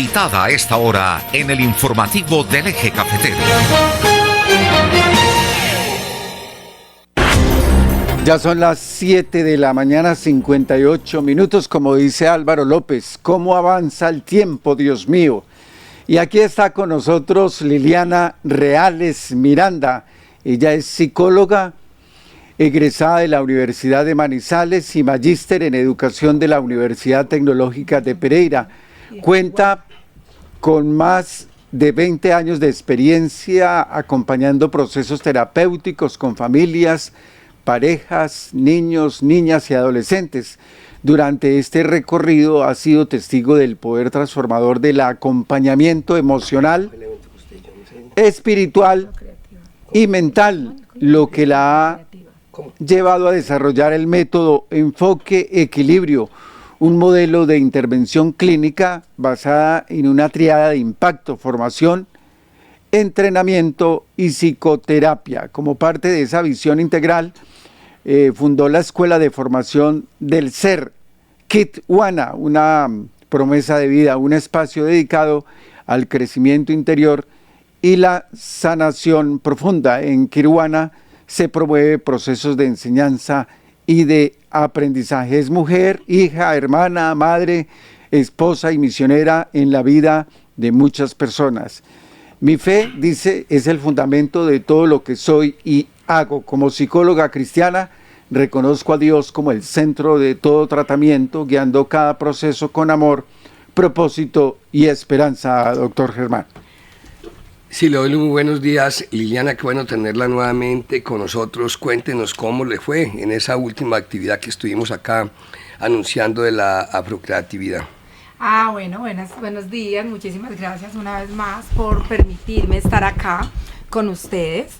invitada a esta hora en el informativo del Eje Cafetero. Ya son las 7 de la mañana, 58 minutos, como dice Álvaro López. ¿Cómo avanza el tiempo, Dios mío? Y aquí está con nosotros Liliana Reales Miranda. Ella es psicóloga, egresada de la Universidad de Manizales y magíster en educación de la Universidad Tecnológica de Pereira. Cuenta con más de 20 años de experiencia acompañando procesos terapéuticos con familias, parejas, niños, niñas y adolescentes. Durante este recorrido ha sido testigo del poder transformador del acompañamiento emocional, espiritual y mental, lo que la ha llevado a desarrollar el método Enfoque Equilibrio, un modelo de intervención clínica basada en una tríada de impacto, formación, entrenamiento y psicoterapia. Como parte de esa visión integral, fundó la Escuela de Formación del Ser, Kitwana, una promesa de vida, un espacio dedicado al crecimiento interior y la sanación profunda. En Kitwana se promueve procesos de enseñanza y de aprendizaje. Es mujer, hija, hermana, madre, esposa y misionera en la vida de muchas personas. Mi fe, dice, es el fundamento de todo lo que soy y hago. Como psicóloga cristiana, reconozco a Dios como el centro de todo tratamiento, guiando cada proceso con amor, propósito y esperanza, doctor Germán. Sí, le doy muy buenos días, Liliana, qué bueno tenerla nuevamente con nosotros. Cuéntenos cómo le fue en esa última actividad que estuvimos acá anunciando de la afrocreatividad. Buenos días, muchísimas gracias una vez más por permitirme estar acá con ustedes.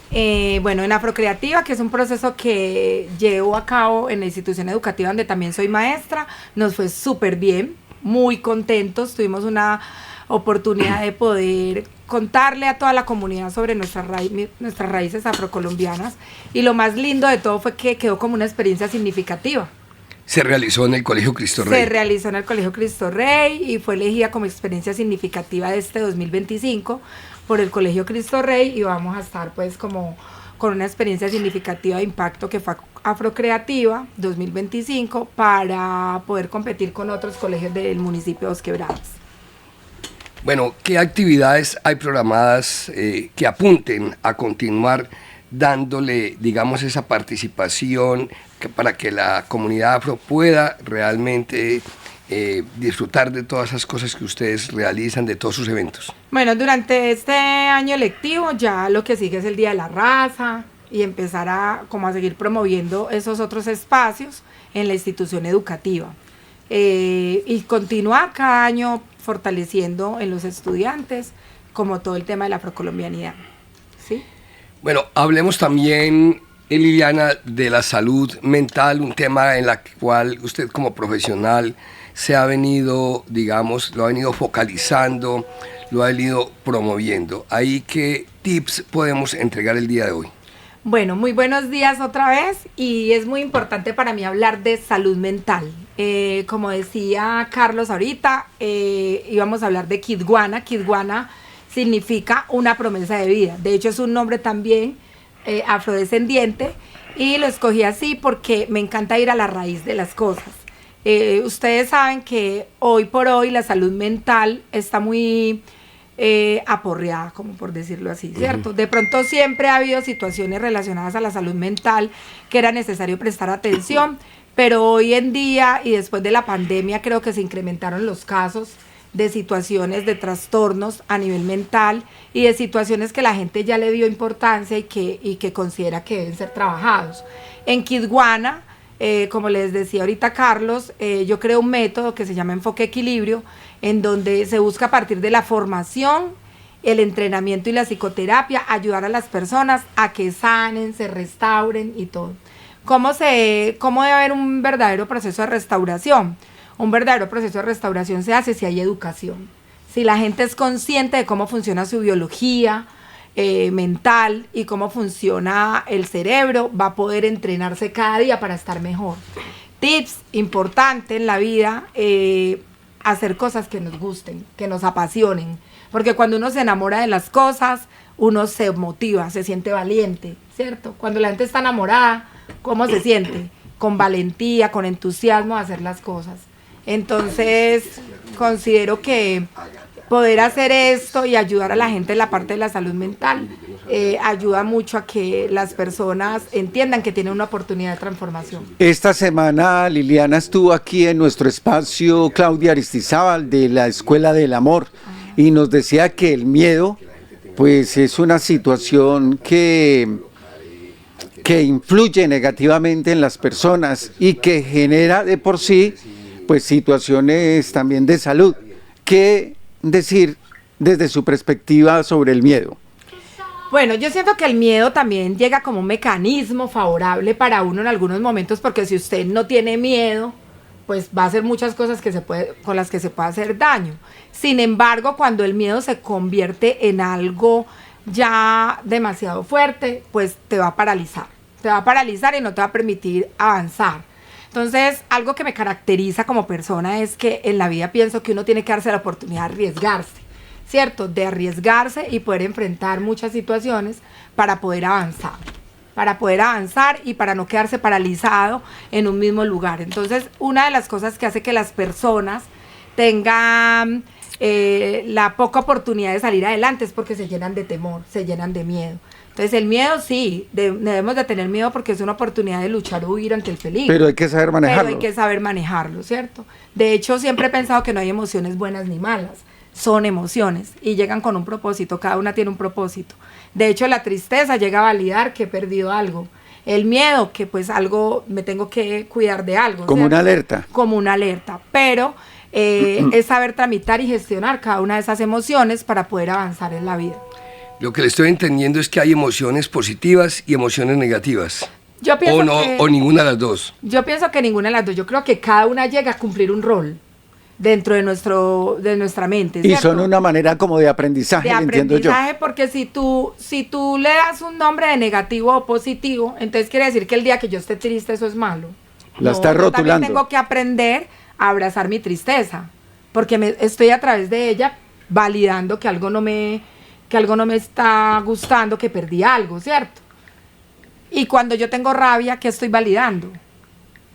En Afrocreativa, que es un proceso que llevo a cabo en la institución educativa donde también soy maestra, nos fue súper bien, muy contentos, tuvimos una oportunidad de poder contarle a toda la comunidad sobre nuestras raíces afrocolombianas, y lo más lindo de todo fue que quedó como una experiencia significativa. Se realizó en el Colegio Cristo Rey. Se realizó en el Colegio Cristo Rey y fue elegida como experiencia significativa de este 2025 por el Colegio Cristo Rey, y vamos a estar pues como con una experiencia significativa de impacto que fue Afrocreativa 2025 para poder competir con otros colegios del municipio de Dos Quebradas. Bueno, ¿qué actividades hay programadas que apunten a continuar dándole, digamos, esa participación para que la comunidad afro pueda realmente disfrutar de todas esas cosas que ustedes realizan, de todos sus eventos? Bueno, durante este año lectivo ya lo que sigue es el Día de la Raza y empezar a seguir promoviendo esos otros espacios en la institución educativa, y continuar cada año fortaleciendo en los estudiantes como todo el tema de la afrocolombianidad, ¿sí? Bueno, hablemos también, Liliana, de la salud mental, un tema en el cual usted como profesional se ha venido, digamos, lo ha venido focalizando, lo ha venido promoviendo. ¿Ahí qué tips podemos entregar el día de hoy? Bueno, muy buenos días otra vez, y es muy importante para mí hablar de salud mental. Como decía Carlos ahorita, íbamos a hablar de Kitwana. Kitwana significa una promesa de vida. De hecho, es un nombre también afrodescendiente, y lo escogí así porque me encanta ir a la raíz de las cosas. Ustedes saben que hoy por hoy la salud mental está muy aporreada, como por decirlo así, ¿cierto? De pronto siempre ha habido situaciones relacionadas a la salud mental que era necesario prestar atención, pero hoy en día y después de la pandemia creo que se incrementaron los casos de situaciones de trastornos a nivel mental y de situaciones que la gente ya le dio importancia y que considera que deben ser trabajados. En Kitwana, como les decía ahorita Carlos, yo creo un método que se llama Enfoque Equilibrio, en donde se busca a partir de la formación, el entrenamiento y la psicoterapia ayudar a las personas a que sanen, se restauren y todo. ¿Cómo debe haber un verdadero proceso de restauración? Un verdadero proceso de restauración se hace si hay educación, si la gente es consciente de cómo funciona su biología mental y cómo funciona el cerebro, va a poder entrenarse cada día para estar mejor. Tips importantes en la vida, hacer cosas que nos gusten, que nos apasionen. Porque cuando uno se enamora de las cosas, uno se motiva, se siente valiente, ¿cierto? Cuando la gente está enamorada, ¿cómo se siente? Con valentía, con entusiasmo a hacer las cosas. Entonces, considero que poder hacer esto y ayudar a la gente en la parte de la salud mental ayuda mucho a que las personas entiendan que tienen una oportunidad de transformación. Esta semana Liliana estuvo aquí en nuestro espacio, Claudia Aristizábal, de la Escuela del Amor, y nos decía que el miedo pues es una situación que influye negativamente en las personas y que genera de por sí pues situaciones también de salud. ¿Qué decir desde su perspectiva sobre el miedo? Bueno, yo siento que el miedo también llega como un mecanismo favorable para uno en algunos momentos, porque si usted no tiene miedo, pues va a hacer muchas cosas con las que se puede hacer daño. Sin embargo, cuando el miedo se convierte en algo ya demasiado fuerte, pues te va a paralizar. Te va a paralizar y no te va a permitir avanzar. Entonces, algo que me caracteriza como persona es que en la vida pienso que uno tiene que darse la oportunidad de arriesgarse, ¿cierto? De arriesgarse y poder enfrentar muchas situaciones para poder avanzar. Y para no quedarse paralizado en un mismo lugar. Entonces, una de las cosas que hace que las personas tengan la poca oportunidad de salir adelante es porque se llenan de temor, se llenan de miedo. Entonces el miedo sí, debemos de tener miedo porque es una oportunidad de luchar o huir ante el peligro. Pero hay que saber manejarlo. Pero hay que saber manejarlo, ¿cierto? De hecho, siempre he pensado que no hay emociones buenas ni malas, son emociones y llegan con un propósito, cada una tiene un propósito. De hecho, la tristeza llega a validar que he perdido algo. El miedo, que pues algo, me tengo que cuidar de algo. Como ¿cierto? una alerta. Como una alerta, pero es saber tramitar y gestionar cada una de esas emociones para poder avanzar en la vida. Lo que le estoy entendiendo es que hay emociones positivas y emociones negativas. Yo pienso o ninguna de las dos. Yo pienso que ninguna de las dos. Yo creo que cada una llega a cumplir un rol dentro de nuestra mente, ¿cierto? Y son una manera como de aprendizaje, entiendo yo. Porque si tú le das un nombre de negativo o positivo, entonces quiere decir que el día que yo esté triste eso es malo. La estás yo rotulando. también tengo que aprender a abrazar mi tristeza, porque estoy a través de ella validando que algo no me está gustando, que perdí algo, ¿cierto? Y cuando yo tengo rabia, ¿qué estoy validando?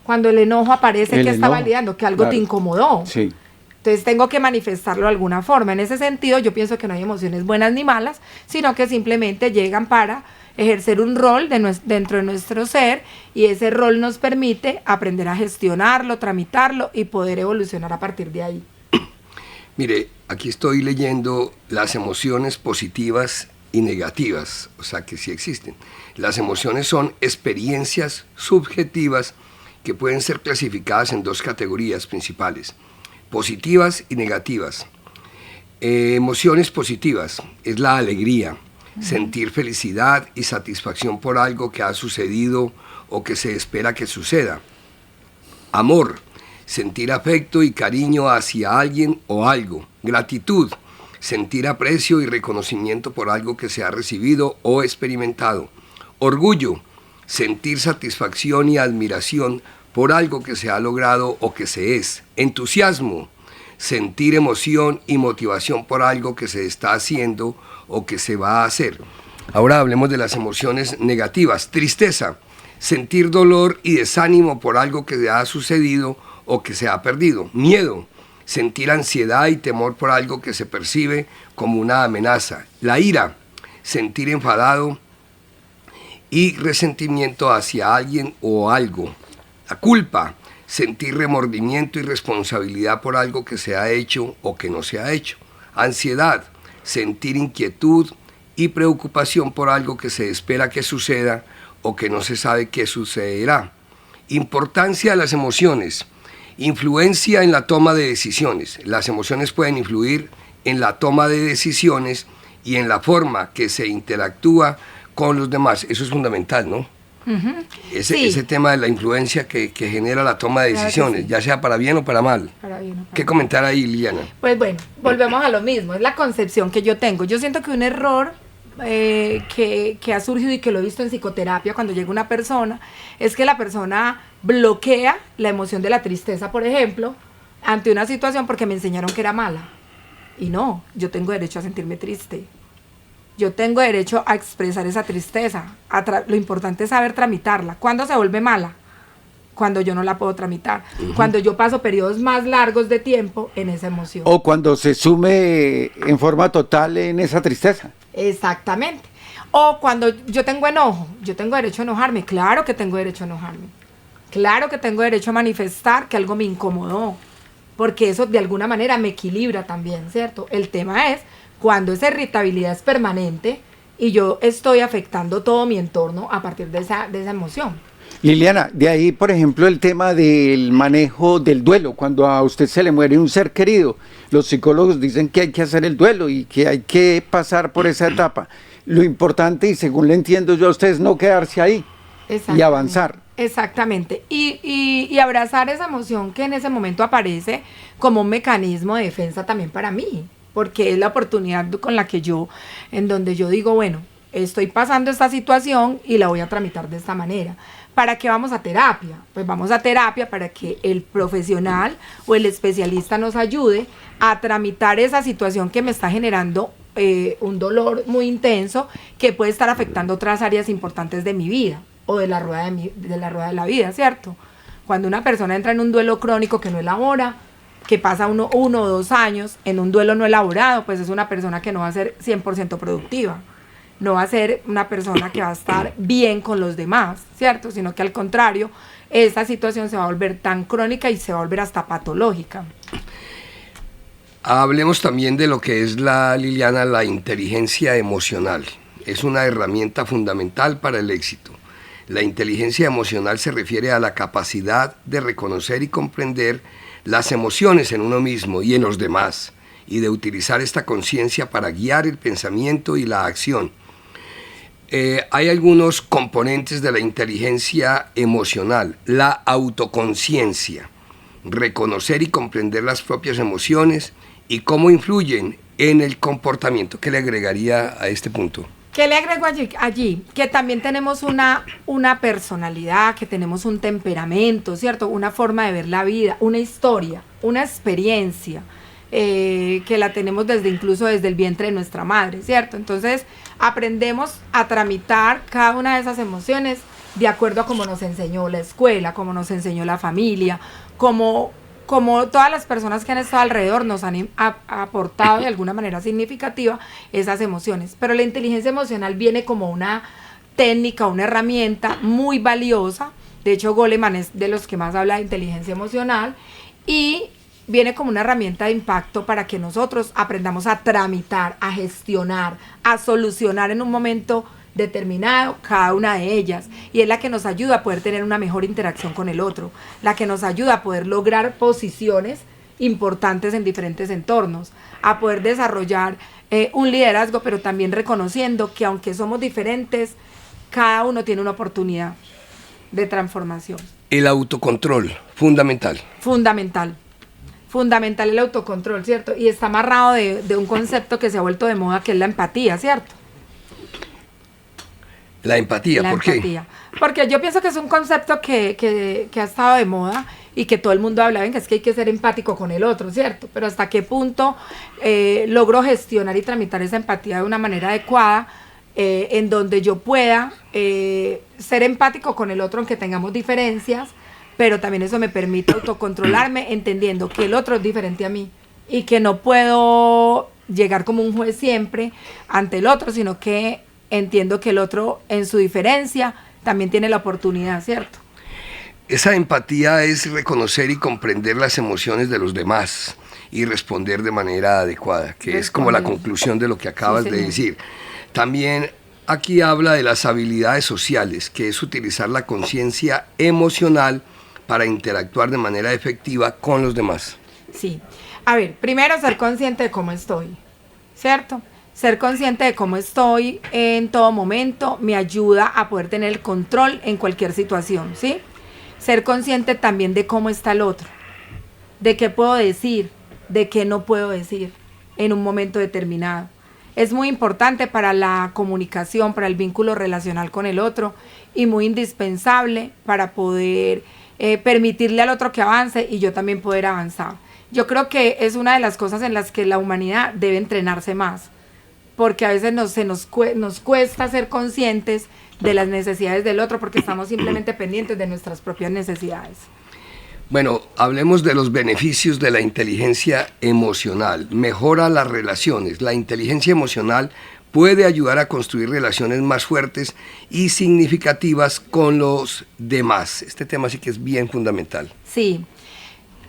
Cuando el enojo aparece, ¿qué está validando? Que algo te incomodó. Sí. Entonces tengo que manifestarlo de alguna forma. En ese sentido, yo pienso que no hay emociones buenas ni malas, sino que simplemente llegan para ejercer un rol dentro de nuestro ser, y ese rol nos permite aprender a gestionarlo, tramitarlo y poder evolucionar a partir de ahí. Mire, aquí estoy leyendo las emociones positivas y negativas, o sea que sí existen. Las emociones son experiencias subjetivas que pueden ser clasificadas en dos categorías principales, positivas y negativas. Emociones positivas es la alegría, sentir felicidad y satisfacción por algo que ha sucedido o que se espera que suceda. Amor, sentir afecto y cariño hacia alguien o algo. Gratitud, sentir aprecio y reconocimiento por algo que se ha recibido o experimentado. Orgullo, sentir satisfacción y admiración por algo que se ha logrado o que se es. Entusiasmo, sentir emoción y motivación por algo que se está haciendo o que se va a hacer. Ahora hablemos de las emociones negativas. Tristeza, sentir dolor y desánimo por algo que ha sucedido o que se ha perdido. Miedo, sentir ansiedad y temor por algo que se percibe como una amenaza. La ira, sentir enfadado y resentimiento hacia alguien o algo. La culpa, sentir remordimiento y responsabilidad por algo que se ha hecho o que no se ha hecho. Ansiedad, sentir inquietud y preocupación por algo que se espera que suceda o que no se sabe qué sucederá. Importancia de las emociones. Influencia en la toma de decisiones. Las emociones pueden influir en la toma de decisiones y en la forma que se interactúa con los demás. Eso es fundamental, ¿no? Uh-huh. Ese tema de la influencia que genera la toma de decisiones, ya sea para bien o para mal. ¿Qué comentar ahí, Liliana? Pues bueno, volvemos a lo mismo, es la concepción que yo tengo. Yo siento que un error que ha surgido y que lo he visto en psicoterapia cuando llega una persona, es que la persona bloquea la emoción de la tristeza, por ejemplo, ante una situación porque me enseñaron que era mala. Y no, yo tengo derecho a sentirme triste. Yo tengo derecho a expresar esa tristeza. Lo importante es saber tramitarla. ¿Cuándo se vuelve mala? Cuando yo no la puedo tramitar. Cuando yo paso periodos más largos de tiempo en esa emoción. O cuando se sume en forma total en esa tristeza. Exactamente. O cuando yo tengo enojo, yo tengo derecho a enojarme. Claro que tengo derecho a enojarme. Claro que tengo derecho a manifestar que algo me incomodó. Porque eso de alguna manera me equilibra también, ¿cierto? El tema es cuando esa irritabilidad es permanente y yo estoy afectando todo mi entorno a partir de esa emoción. Liliana, de ahí, por ejemplo, el tema del manejo del duelo, cuando a usted se le muere un ser querido, los psicólogos dicen que hay que hacer el duelo y que hay que pasar por esa etapa. Lo importante, y según le entiendo yo a usted, es no quedarse ahí y avanzar. Exactamente, y abrazar esa emoción que en ese momento aparece como un mecanismo de defensa también para mí, porque es la oportunidad con la que en donde yo digo, bueno, estoy pasando esta situación y la voy a tramitar de esta manera. ¿Para qué vamos a terapia? Pues vamos a terapia para que el profesional o el especialista nos ayude a tramitar esa situación que me está generando un dolor muy intenso que puede estar afectando otras áreas importantes de mi vida o de la rueda de la vida, ¿cierto? Cuando una persona entra en un duelo crónico que no elabora, que pasa uno o 2 años en un duelo no elaborado, pues es una persona que no va a ser 100% productiva. No va a ser una persona que va a estar bien con los demás, ¿cierto? Sino que al contrario, esta situación se va a volver tan crónica y se va a volver hasta patológica. Hablemos también de lo que es Liliana, la inteligencia emocional. Es una herramienta fundamental para el éxito. La inteligencia emocional se refiere a la capacidad de reconocer y comprender las emociones en uno mismo y en los demás, y de utilizar esta conciencia para guiar el pensamiento y la acción. Hay algunos componentes de la inteligencia emocional: la autoconciencia, reconocer y comprender las propias emociones y cómo influyen en el comportamiento. ¿Qué le agregaría a este punto? ¿Qué le agrego allí? Que también tenemos una personalidad, que tenemos un temperamento, ¿cierto? Una forma de ver la vida, una historia, una experiencia, que la tenemos incluso desde el vientre de nuestra madre, ¿cierto? Entonces aprendemos a tramitar cada una de esas emociones de acuerdo a cómo nos enseñó la escuela, cómo nos enseñó la familia, como todas las personas que han estado alrededor nos han aportado de alguna manera significativa esas emociones. Pero la inteligencia emocional viene como una técnica, una herramienta muy valiosa. De hecho, Goleman es de los que más habla de inteligencia emocional y viene como una herramienta de impacto para que nosotros aprendamos a tramitar, a gestionar, a solucionar en un momento determinado cada una de ellas, y es la que nos ayuda a poder tener una mejor interacción con el otro, la que nos ayuda a poder lograr posiciones importantes en diferentes entornos, a poder desarrollar un liderazgo, pero también reconociendo que aunque somos diferentes, cada uno tiene una oportunidad de transformación. El autocontrol, fundamental. Fundamental el autocontrol, ¿cierto? Y está amarrado de un concepto que se ha vuelto de moda, que es la empatía, ¿cierto? La empatía, ¿por qué? Porque yo pienso que es un concepto que ha estado de moda y que todo el mundo habla, que es que hay que ser empático con el otro, ¿cierto? Pero hasta qué punto logro gestionar y tramitar esa empatía de una manera adecuada, en donde yo pueda ser empático con el otro aunque tengamos diferencias, pero también eso me permite autocontrolarme entendiendo que el otro es diferente a mí y que no puedo llegar como un juez siempre ante el otro, sino que entiendo que el otro en su diferencia también tiene la oportunidad, ¿cierto? Esa empatía es reconocer y comprender las emociones de los demás y responder de manera adecuada, que es como la conclusión de lo que acabas de decir. También aquí habla de las habilidades sociales, que es utilizar la conciencia emocional para interactuar de manera efectiva con los demás. Sí. A ver, primero ser consciente de cómo estoy, ¿cierto? Ser consciente de cómo estoy en todo momento me ayuda a poder tener el control en cualquier situación, ¿sí? Ser consciente también de cómo está el otro, de qué puedo decir, de qué no puedo decir en un momento determinado. Es muy importante para la comunicación, para el vínculo relacional con el otro y muy indispensable para poder permitirle al otro que avance y yo también poder avanzar. Yo creo que es una de las cosas en las que la humanidad debe entrenarse más, porque a veces nos cuesta ser conscientes de las necesidades del otro, porque estamos simplemente pendientes de nuestras propias necesidades. Bueno, hablemos de los beneficios de la inteligencia emocional. Mejora las relaciones. La inteligencia emocional puede ayudar a construir relaciones más fuertes y significativas con los demás. Este tema sí que es bien fundamental. Sí,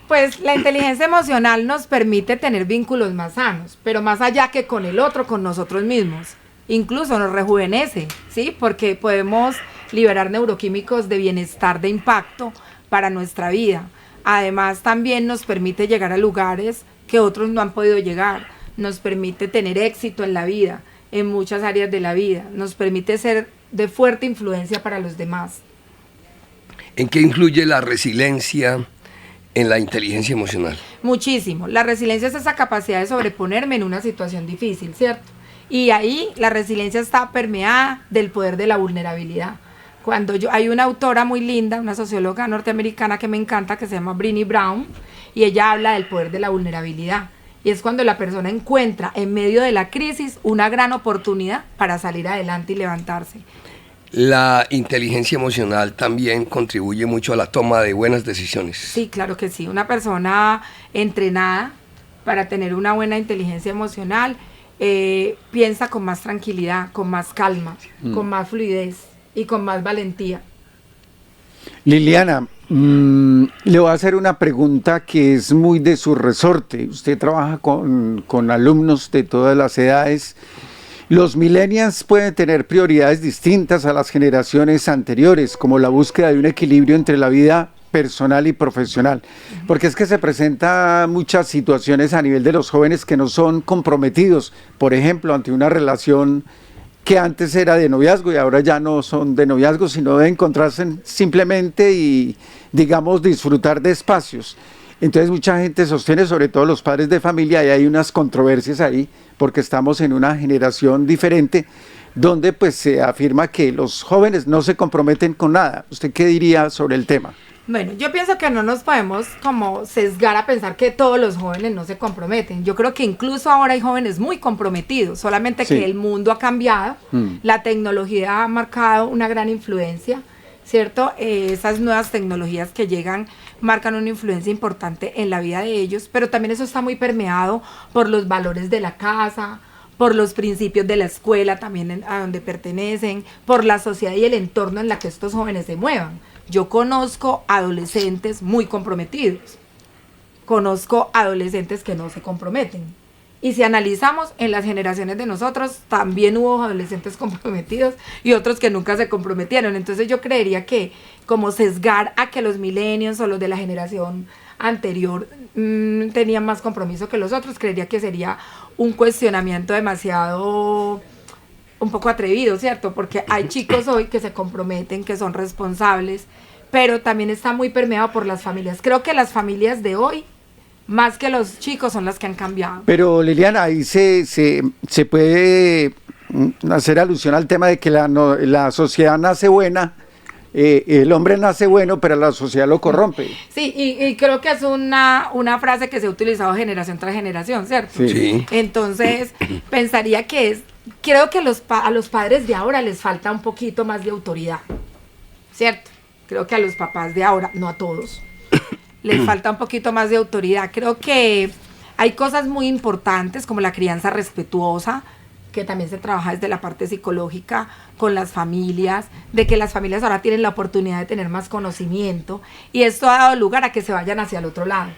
pues la inteligencia emocional nos permite tener vínculos más sanos, pero más allá que con el otro, con nosotros mismos. Incluso nos rejuvenece, ¿sí? Porque podemos liberar neuroquímicos de bienestar, de impacto para nuestra vida. Además, también nos permite llegar a lugares que otros no han podido llegar. Nos permite tener éxito en la vida, en muchas áreas de la vida. Nos permite ser de fuerte influencia para los demás. ¿En qué influye la resiliencia en la inteligencia emocional? Muchísimo. La resiliencia es esa capacidad de sobreponerme en una situación difícil, ¿cierto? Y ahí la resiliencia está permeada del poder de la vulnerabilidad. Hay una autora muy linda, una socióloga norteamericana que me encanta, que se llama Brené Brown, y ella habla del poder de la vulnerabilidad. Y es cuando la persona encuentra en medio de la crisis una gran oportunidad para salir adelante y levantarse. La inteligencia emocional también contribuye mucho a la toma de buenas decisiones. Sí, claro que sí. Una persona entrenada para tener una buena inteligencia emocional piensa con más tranquilidad, con más calma, con más fluidez y con más valentía. Liliana, le voy a hacer una pregunta que es muy de su resorte. Usted trabaja con alumnos de todas las edades. Los millennials pueden tener prioridades distintas a las generaciones anteriores, como la búsqueda de un equilibrio entre la vida personal y profesional, porque es que se presentan muchas situaciones a nivel de los jóvenes que no son comprometidos, por ejemplo, ante una relación que antes era de noviazgo y ahora ya no son de noviazgo, sino de encontrarse simplemente y, digamos, disfrutar de espacios. Entonces mucha gente sostiene, sobre todo los padres de familia, y hay unas controversias ahí, porque estamos en una generación diferente, donde pues se afirma que los jóvenes no se comprometen con nada. ¿Usted qué diría sobre el tema? Bueno, yo pienso que no nos podemos como sesgar a pensar que todos los jóvenes no se comprometen. Yo creo que incluso ahora hay jóvenes muy comprometidos, solamente Sí. que el mundo ha cambiado, la tecnología ha marcado una gran influencia, ¿cierto? Esas nuevas tecnologías que llegan marcan una influencia importante en la vida de ellos, pero también eso está muy permeado por los valores de la casa, por los principios de la escuela también a donde pertenecen, por la sociedad y el entorno en la que estos jóvenes se muevan. Yo conozco adolescentes muy comprometidos, conozco adolescentes que no se comprometen. Y si analizamos en las generaciones de nosotros, también hubo adolescentes comprometidos y otros que nunca se comprometieron. Entonces yo creería que como sesgar a que los millennials o los de la generación anterior tenían más compromiso que los otros, creería que sería un cuestionamiento demasiado, un poco atrevido, ¿cierto? Porque hay chicos hoy que se comprometen, que son responsables, pero también está muy permeado por las familias. Creo que las familias de hoy, más que los chicos, son las que han cambiado. Pero Liliana, ahí se puede hacer alusión al tema de que la sociedad nace buena, el hombre nace bueno, pero la sociedad lo corrompe. Sí, y creo que es una frase que se ha utilizado generación tras generación, ¿cierto? Sí. Entonces, pensaría que creo que a los padres de ahora les falta un poquito más de autoridad, ¿cierto? Creo que a los papás de ahora, no a todos, les falta un poquito más de autoridad. Creo que hay cosas muy importantes como la crianza respetuosa, que también se trabaja desde la parte psicológica con las familias, de que las familias ahora tienen la oportunidad de tener más conocimiento, y esto ha dado lugar a que se vayan hacia el otro lado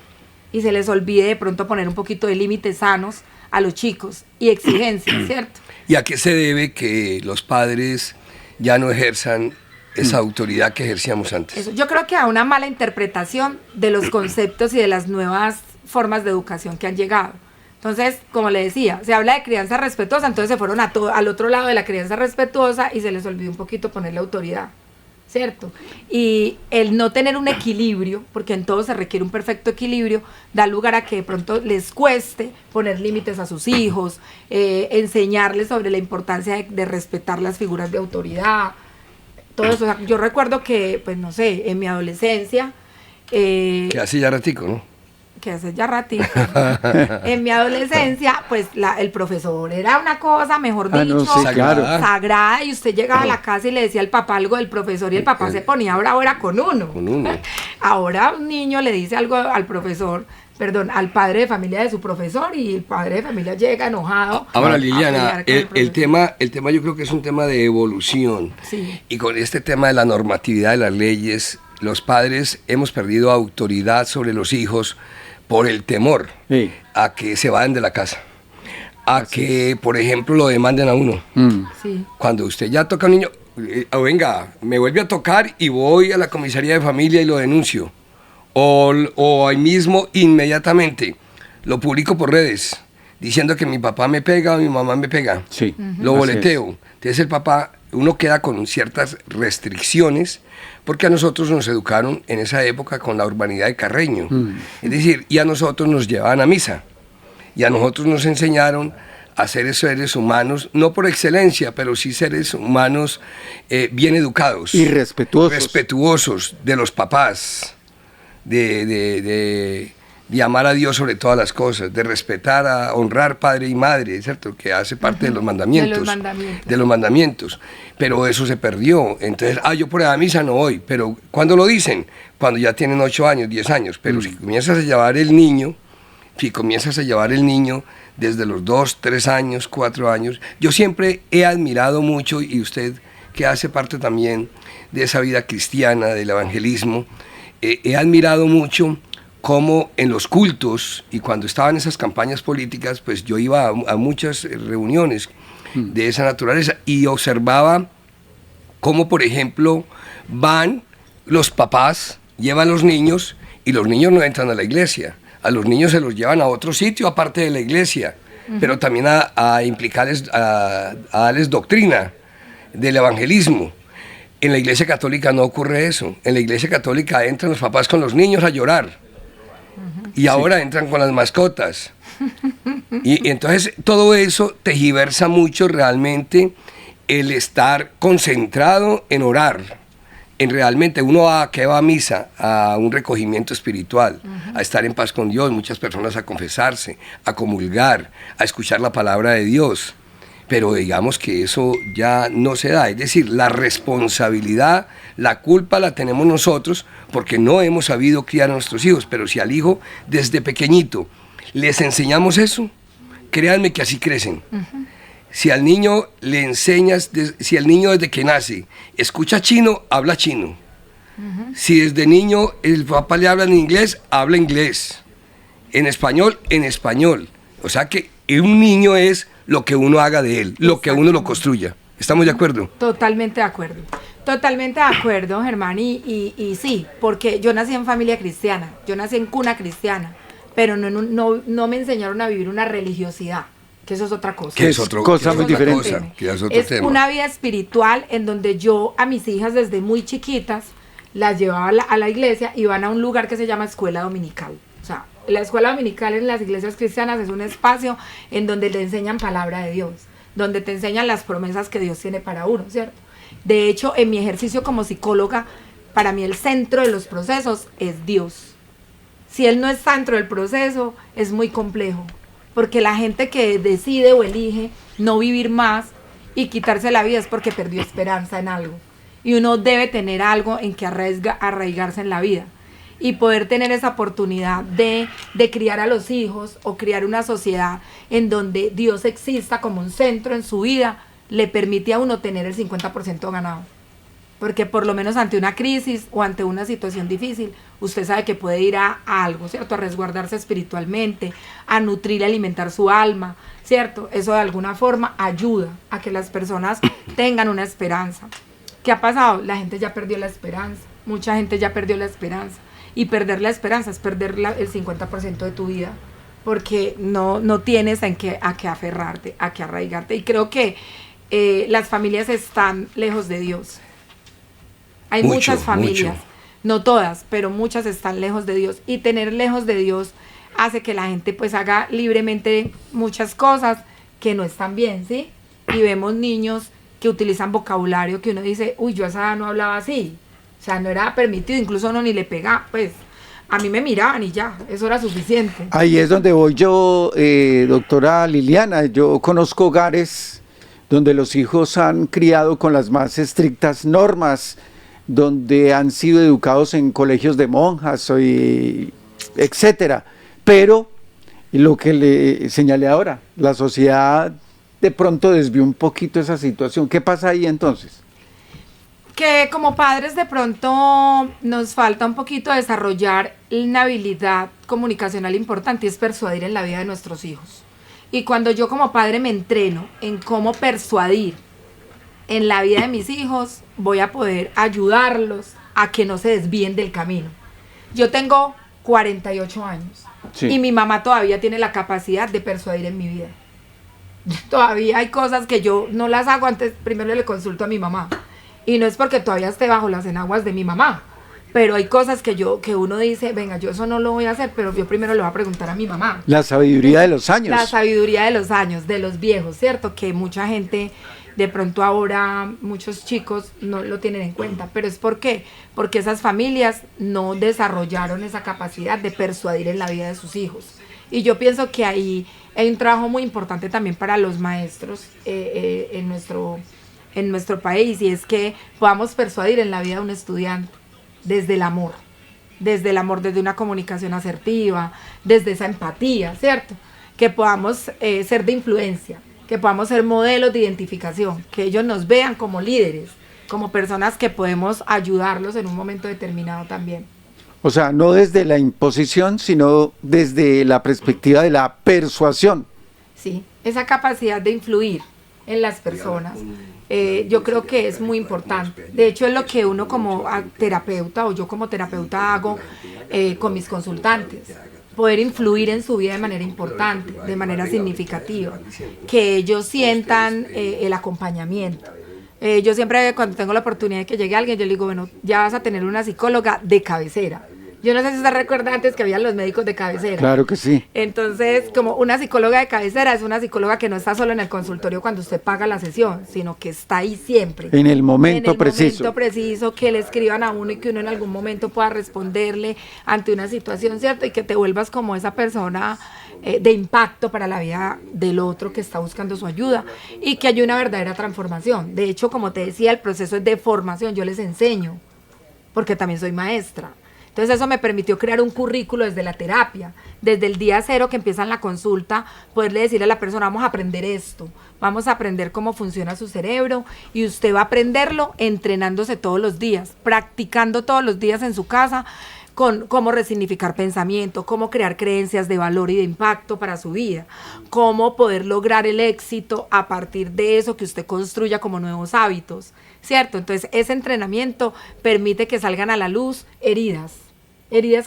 y se les olvide de pronto poner un poquito de límites sanos a los chicos y exigencias, ¿cierto? ¿Y a qué se debe que los padres ya no ejerzan esa autoridad que ejercíamos antes? Eso, yo creo que a una mala interpretación de los conceptos y de las nuevas formas de educación que han llegado. Entonces, como le decía, se habla de crianza respetuosa, entonces se fueron al otro lado de la crianza respetuosa y se les olvidó un poquito ponerle autoridad, ¿cierto? Y el no tener un equilibrio, porque en todo se requiere un perfecto equilibrio, da lugar a que de pronto les cueste poner límites a sus hijos, enseñarles sobre la importancia de respetar las figuras de autoridad, todo eso. O sea, yo recuerdo que, pues no sé, en mi adolescencia... Que hace ya ratico, ¿no? que hace ya ratito, en mi adolescencia, pues el profesor era una cosa, mejor dicho, no, sí, claro. sagrada, y usted llegaba a la casa y le decía al papá algo del profesor y el papá se ponía bravo, era con uno. Ahora un niño le dice algo al profesor, perdón, al padre de familia de su profesor, y el padre de familia llega enojado. Ahora, Liliana, el tema yo creo que es un tema de evolución. Sí. Y con este tema de la normatividad de las leyes, los padres hemos perdido autoridad sobre los hijos por el temor a que se vayan de la casa, que, por ejemplo, lo demanden a uno. Sí. Cuando usted ya toca a un niño, venga, me vuelve a tocar y voy a la comisaría de familia y lo denuncio. O ahí mismo, inmediatamente, lo publico por redes, diciendo que mi papá me pega o mi mamá me pega. Sí. Lo boleteo. Entonces el papá, uno queda con ciertas restricciones, porque a nosotros nos educaron en esa época con la urbanidad de Carreño. Es decir, y a nosotros nos llevaban a misa. Y a nosotros nos enseñaron a ser seres humanos, no por excelencia, pero sí seres humanos bien educados. Y respetuosos. Respetuosos de los papás, de amar a Dios sobre todas las cosas, de respetar, honrar padre y madre, ¿cierto? Que hace parte de los mandamientos. De los mandamientos. Pero eso se perdió. Entonces, yo por la misa no voy. Pero, ¿cuándo lo dicen? Cuando ya tienen 8 años, 10 años. Pero si comienzas a llevar el niño, desde los 2, 3 años, 4 años, yo siempre he admirado mucho, y usted que hace parte también de esa vida cristiana, del evangelismo, he admirado mucho cómo en los cultos y cuando estaban esas campañas políticas, pues yo iba a muchas reuniones de esa naturaleza y observaba cómo, por ejemplo, van los papás, llevan los niños y los niños no entran a la iglesia. A los niños se los llevan a otro sitio aparte de la iglesia, pero también a implicarles, a darles doctrina del evangelismo. En la iglesia católica no ocurre eso. En la iglesia católica entran los papás con los niños a llorar. Y ahora entran con las mascotas. Y entonces todo eso tergiversa mucho realmente el estar concentrado en orar. En realmente uno que va a misa, a un recogimiento espiritual, a estar en paz con Dios, muchas personas a confesarse, a comulgar, a escuchar la palabra de Dios. Pero digamos que eso ya no se da, es decir, la responsabilidad, la culpa la tenemos nosotros porque no hemos sabido criar a nuestros hijos, pero si al hijo desde pequeñito les enseñamos eso, créanme que así crecen. Si al niño le enseñas, si el niño desde que nace escucha chino, habla chino. Si desde niño el papá le habla en inglés, habla inglés. En español, en español. O sea que un niño es lo que uno haga de él, lo que uno lo construya. ¿Estamos de acuerdo? Totalmente de acuerdo. Totalmente de acuerdo, Germán. Y sí, porque yo nací en familia cristiana, yo nací en cuna cristiana, pero no me enseñaron a vivir una religiosidad, que eso es otra cosa. Que es otra cosa muy diferente. Es una vida espiritual en donde yo a mis hijas desde muy chiquitas las llevaba a la iglesia y van a un lugar que se llama escuela dominical. O sea, la escuela dominical en las iglesias cristianas es un espacio en donde te enseñan palabra de Dios, donde te enseñan las promesas que Dios tiene para uno, ¿cierto? De hecho, en mi ejercicio como psicóloga, para mí el centro de los procesos es Dios. Si Él no está dentro del proceso, es muy complejo, porque la gente que decide o elige no vivir más y quitarse la vida es porque perdió esperanza en algo. Y uno debe tener algo en que arraigarse en la vida. Y poder tener esa oportunidad de criar a los hijos o criar una sociedad en donde Dios exista como un centro en su vida, le permite a uno tener el 50% ganado. Porque por lo menos ante una crisis o ante una situación difícil, usted sabe que puede ir a algo, ¿cierto? A resguardarse espiritualmente, a nutrir y alimentar su alma, ¿cierto? Eso de alguna forma ayuda a que las personas tengan una esperanza. ¿Qué ha pasado? La gente ya perdió la esperanza, mucha gente ya perdió la esperanza. Y perder la esperanza es perder el 50% de tu vida, porque no tienes a qué aferrarte, a qué arraigarte. Y creo que las familias están lejos de Dios. Hay muchas familias, no todas, pero muchas están lejos de Dios. Y tener lejos de Dios hace que la gente pues haga libremente muchas cosas que no están bien, ¿sí? Y vemos niños que utilizan vocabulario que uno dice, uy, yo a esa edad no hablaba así. O sea, no era permitido, incluso uno ni le pegaba, pues. a mí me miraban y ya, eso era suficiente. Ahí es donde voy yo, doctora Liliana. Yo conozco hogares donde los hijos han criado con las más estrictas normas, donde han sido educados en colegios de monjas, etcétera. Pero lo que le señalé ahora, la sociedad de pronto desvió un poquito esa situación. ¿Qué pasa ahí entonces? Que como padres de pronto nos falta un poquito desarrollar una habilidad comunicacional importante, y es persuadir en la vida de nuestros hijos. Y cuando yo como padre me entreno en cómo persuadir en la vida de mis hijos, voy a poder ayudarlos a que no se desvíen del camino. Yo tengo 48 años Sí. y mi mamá todavía tiene la capacidad de persuadir en mi vida. Todavía hay cosas que yo no las hago antes, primero le consulto a mi mamá. Y no es porque todavía esté bajo las enaguas de mi mamá, pero hay cosas que uno dice, venga, yo eso no lo voy a hacer, pero yo primero le voy a preguntar a mi mamá. La sabiduría de los años. La sabiduría de los años, de los viejos, ¿cierto? Que mucha gente, de pronto ahora, muchos chicos no lo tienen en cuenta. ¿Pero es por qué? Porque esas familias no desarrollaron esa capacidad de persuadir en la vida de sus hijos. Y yo pienso que ahí hay un trabajo muy importante también para los maestros en nuestro país, y es que podamos persuadir en la vida de un estudiante desde el amor, desde una comunicación asertiva, desde esa empatía, ¿cierto? Que podamos ser de influencia, que podamos ser modelos de identificación, que ellos nos vean como líderes, como personas que podemos ayudarlos en un momento determinado también. O sea, no desde la imposición, sino desde la perspectiva de la persuasión. Sí, esa capacidad de influir en las personas, yo creo que es muy importante. De hecho, es lo que uno como terapeuta, o yo como terapeuta hago con mis consultantes, poder influir en su vida de manera importante, de manera significativa, que ellos sientan el acompañamiento. Yo siempre, cuando tengo la oportunidad de que llegue alguien, yo le digo, bueno, ya vas a tener una psicóloga de cabecera. Yo no sé si usted recuerda antes que había los médicos de cabecera. Claro que sí. Entonces, como una psicóloga de cabecera es una psicóloga que no está solo en el consultorio cuando usted paga la sesión, sino que está ahí siempre. En el momento preciso. En el momento preciso, que le escriban a uno y que uno en algún momento pueda responderle ante una situación, ¿cierto? Y que te vuelvas como esa persona de impacto para la vida del otro que está buscando su ayuda, y que haya una verdadera transformación. De hecho, como te decía, el proceso es de formación. Yo les enseño, porque también soy maestra. Entonces eso me permitió crear un currículo desde la terapia, desde el día cero que empiezan la consulta, poderle decirle a la persona, vamos a aprender esto, vamos a aprender cómo funciona su cerebro, y usted va a aprenderlo entrenándose todos los días, practicando todos los días en su casa, con cómo resignificar pensamiento, cómo crear creencias de valor y de impacto para su vida, cómo poder lograr el éxito a partir de eso que usted construya como nuevos hábitos, ¿cierto? Entonces ese entrenamiento permite que salgan a la luz heridas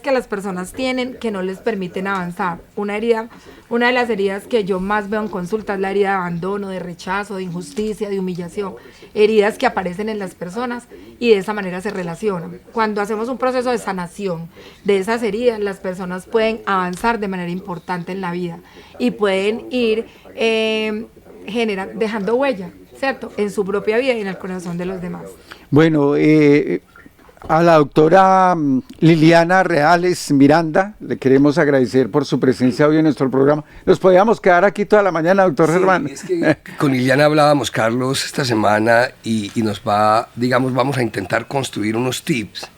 que las personas tienen que no les permiten avanzar. Una de las heridas que yo más veo en consulta es la herida de abandono, de rechazo, de injusticia, de humillación. Heridas que aparecen en las personas y de esa manera se relacionan. Cuando hacemos un proceso de sanación de esas heridas, las personas pueden avanzar de manera importante en la vida y pueden ir dejando huella, ¿cierto? En su propia vida y en el corazón de los demás. Bueno, a la doctora Liliana Reales Miranda le queremos agradecer por su presencia hoy en nuestro programa. Nos podíamos quedar aquí toda la mañana, doctor Germán. Es que con Liliana hablábamos, Carlos, esta semana, y vamos a intentar construir unos tips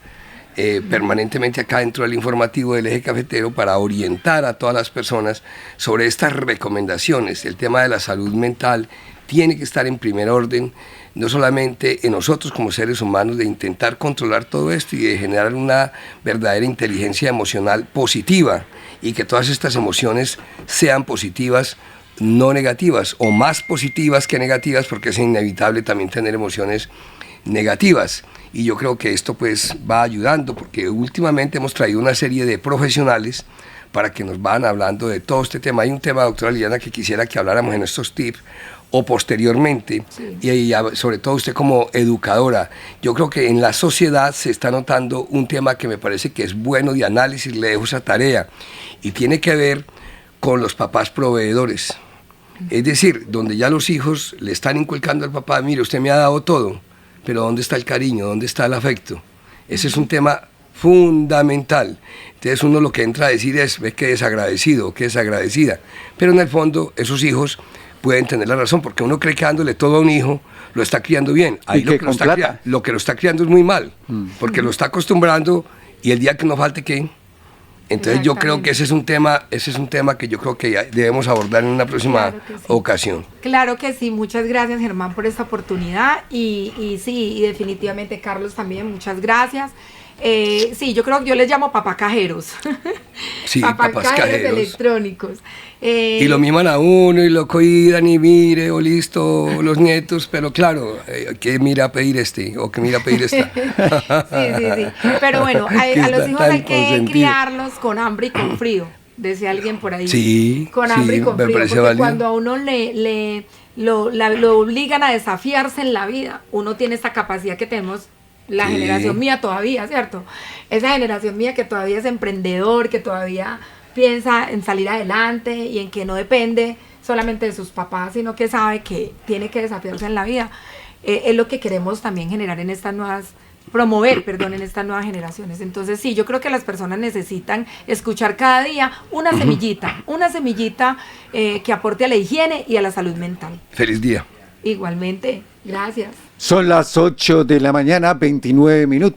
permanentemente acá dentro del informativo del Eje Cafetero para orientar a todas las personas sobre estas recomendaciones. El tema de la salud mental tiene que estar en primer orden, no solamente en nosotros como seres humanos, de intentar controlar todo esto y de generar una verdadera inteligencia emocional positiva, y que todas estas emociones sean positivas, no negativas, o más positivas que negativas, porque es inevitable también tener emociones negativas. Y yo creo que esto pues va ayudando, porque últimamente hemos traído una serie de profesionales para que nos van hablando de todo este tema. Hay un tema, doctora Liliana, que quisiera que habláramos en estos tips, o posteriormente, sí. Y sobre todo usted como educadora. Yo creo que en la sociedad se está notando un tema que me parece que es bueno de análisis, le dejo esa tarea, y tiene que ver con los papás proveedores. Es decir, donde ya los hijos le están inculcando al papá, mire, usted me ha dado todo, pero ¿dónde está el cariño? ¿Dónde está el afecto? Ese es un tema fundamental. Entonces uno lo que entra a decir es, ve que desagradecido, que desagradecida. Pero en el fondo esos hijos pueden tener la razón, porque uno cree que dándole todo a un hijo lo está criando bien. Ahí lo que lo está criando es muy mal, porque lo está acostumbrando y el día que no falte, ¿qué? Entonces yo creo que ese es un tema que yo creo que debemos abordar en una próxima ocasión. Claro que sí, muchas gracias Germán por esta oportunidad y sí, y definitivamente Carlos también, muchas gracias. Sí, yo creo que yo les llamo papacajeros. Sí, papacajeros electrónicos. Y lo miman a uno y lo cuidan y mire, o listo, los nietos, pero claro, que mira a pedir o que mira a pedir esta. Sí. Pero bueno, a los hijos hay que criarlos con hambre y con frío, decía alguien por ahí. Sí, con hambre y con frío, porque válido. Cuando a uno lo obligan a desafiarse en la vida, uno tiene esta capacidad que tenemos la generación mía todavía, ¿cierto? Esa generación mía que todavía es emprendedor, que todavía piensa en salir adelante y en que no depende solamente de sus papás, sino que sabe que tiene que desafiarse en la vida. Es lo que queremos también generar en estas promover en estas nuevas generaciones. Entonces sí, yo creo que las personas necesitan escuchar cada día una semillita que aporte a la higiene y a la salud mental. Feliz día. Igualmente, gracias. Son las 8 de la mañana, 29 minutos.